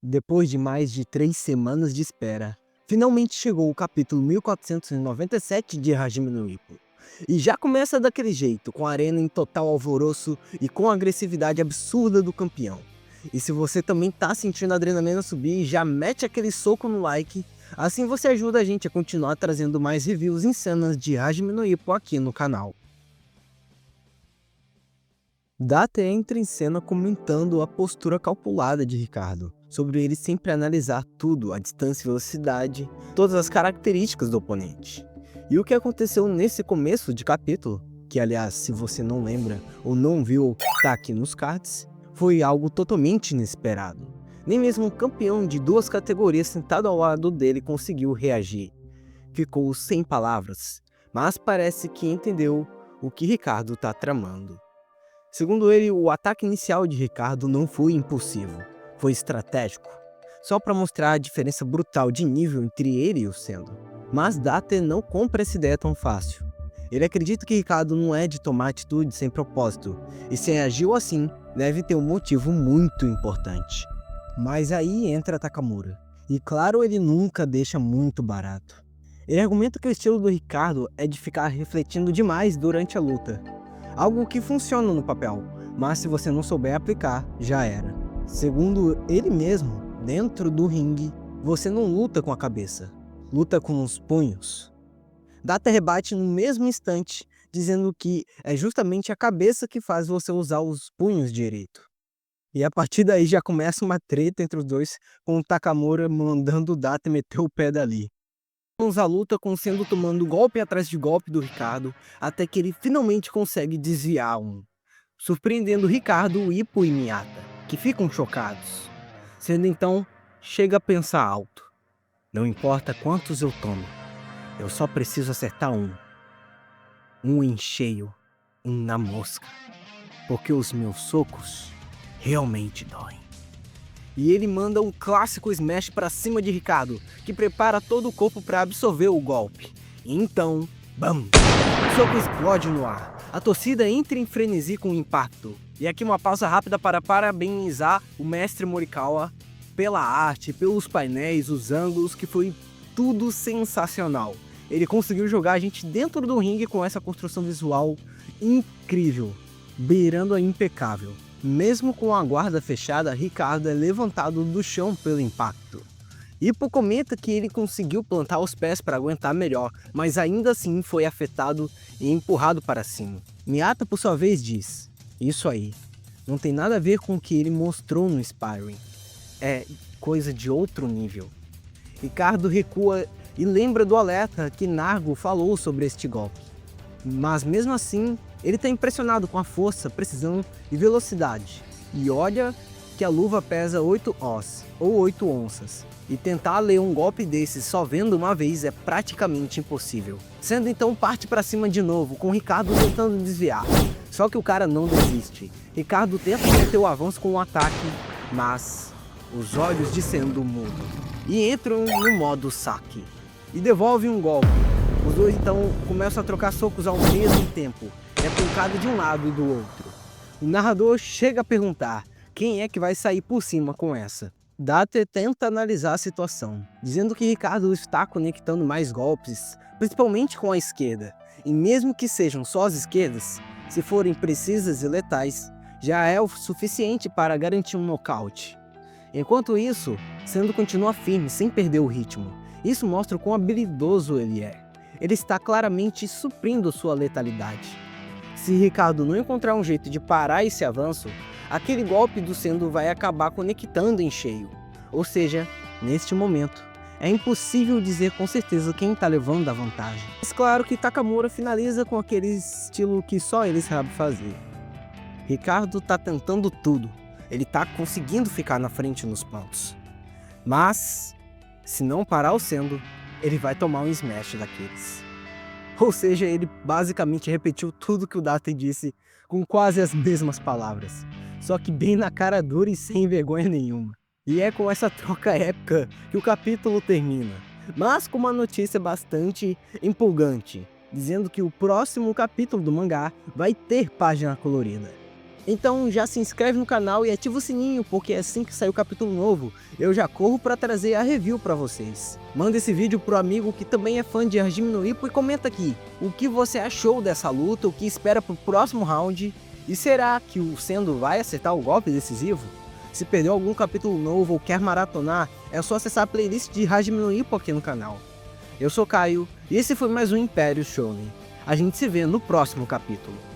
Depois de mais de 3 semanas de espera, finalmente chegou o capítulo 1497 de Hajime no Ippo. E já começa daquele jeito, com a arena em total alvoroço e com a agressividade absurda do campeão. E se você também tá sentindo a adrenalina subir, já mete aquele soco no like, assim você ajuda a gente a continuar trazendo mais reviews insanas de Hajime no Ippo aqui no canal. Date entra em cena comentando a postura calculada de Ricardo, sobre ele sempre analisar tudo, a distância e velocidade, todas as características do oponente. E o que aconteceu nesse começo de capítulo, que aliás, se você não lembra ou não viu o que tá aqui nos cards, foi algo totalmente inesperado. Nem mesmo um campeão de 2 categorias sentado ao lado dele conseguiu reagir. Ficou sem palavras, mas parece que entendeu o que Ricardo tá tramando. Segundo ele, o ataque inicial de Ricardo não foi impulsivo, foi estratégico, só para mostrar a diferença brutal de nível entre ele e o Sendo. Mas Date não compra essa ideia tão fácil. Ele acredita que Ricardo não é de tomar atitude sem propósito, e se agiu assim, deve ter um motivo muito importante. Mas aí entra Takamura, e claro, ele nunca deixa muito barato. Ele argumenta que o estilo do Ricardo é de ficar refletindo demais durante a luta. Algo que funciona no papel, mas se você não souber aplicar, já era. Segundo ele mesmo, dentro do ringue, você não luta com a cabeça, luta com os punhos. Data rebate no mesmo instante, dizendo que é justamente a cabeça que faz você usar os punhos direito. E a partir daí já começa uma treta entre os dois, com o Takamura mandando o Data meter o pé dali. Vamos à luta com o Sendo tomando golpe atrás de golpe do Ricardo, até que ele finalmente consegue desviar um, surpreendendo Ricardo, Ippo e Miyata, que ficam chocados. Sendo então, chega a pensar alto. Não importa quantos eu tome, eu só preciso acertar um. Um em cheio, um na mosca, porque os meus socos realmente doem. E ele manda um clássico smash para cima de Ricardo, que prepara todo o corpo para absorver o golpe. E então, BAM! O soco explode no ar. A torcida entra em frenesi com o impacto. E aqui uma pausa rápida para parabenizar o mestre Morikawa pela arte, pelos painéis, os ângulos, que foi tudo sensacional. Ele conseguiu jogar a gente dentro do ringue com essa construção visual incrível, beirando a impecável. Mesmo com a guarda fechada, Ricardo é levantado do chão pelo impacto. Ippo comenta que ele conseguiu plantar os pés para aguentar melhor, mas ainda assim foi afetado e empurrado para cima. Miyata, por sua vez, diz: "Isso aí, não tem nada a ver com o que ele mostrou no sparring. É coisa de outro nível." Ricardo recua e lembra do alerta que Nargo falou sobre este golpe. Mas mesmo assim, ele está impressionado com a força, precisão e velocidade. E olha que a luva pesa 8 oz, ou 8 onças. E tentar ler um golpe desses só vendo uma vez é praticamente impossível. Sendo então parte para cima de novo, com Ricardo tentando desviar. Só que o cara não desiste. Ricardo tenta manter o avanço com um ataque, mas os olhos de Sendo mudam. E entram no modo saque. E devolvem um golpe. Os dois então começam a trocar socos ao mesmo tempo. É pancada de um lado e do outro. O narrador chega a perguntar quem é que vai sair por cima com essa. Date tenta analisar a situação, dizendo que Ricardo está conectando mais golpes, principalmente com a esquerda. E mesmo que sejam só as esquerdas, se forem precisas e letais, já é o suficiente para garantir um nocaute. Enquanto isso, Sendo continua firme, sem perder o ritmo. Isso mostra o quão habilidoso ele é. Ele está claramente suprindo sua letalidade. Se Ricardo não encontrar um jeito de parar esse avanço, aquele golpe do Sendo vai acabar conectando em cheio. Ou seja, neste momento, é impossível dizer com certeza quem está levando a vantagem. Mas claro que Takamura finaliza com aquele estilo que só ele sabe fazer. Ricardo está tentando tudo, ele está conseguindo ficar na frente nos pontos. Mas, se não parar o Sendo, ele vai tomar um smash daqueles. Ou seja, ele basicamente repetiu tudo que o Date disse com quase as mesmas palavras, só que bem na cara dura e sem vergonha nenhuma. E é com essa troca épica que o capítulo termina, mas com uma notícia bastante empolgante, dizendo que o próximo capítulo do mangá vai ter página colorida. Então já se inscreve no canal e ativa o sininho, porque assim que sair o capítulo novo, eu já corro para trazer a review para vocês. Manda esse vídeo pro amigo que também é fã de Hajime no Ippo e comenta aqui o que você achou dessa luta, o que espera pro próximo round, e será que o Sendo vai acertar o golpe decisivo? Se perdeu algum capítulo novo ou quer maratonar, é só acessar a playlist de Hajime no Ippo aqui no canal. Eu sou Caio, e esse foi mais um Império Shonen. A gente se vê no próximo capítulo.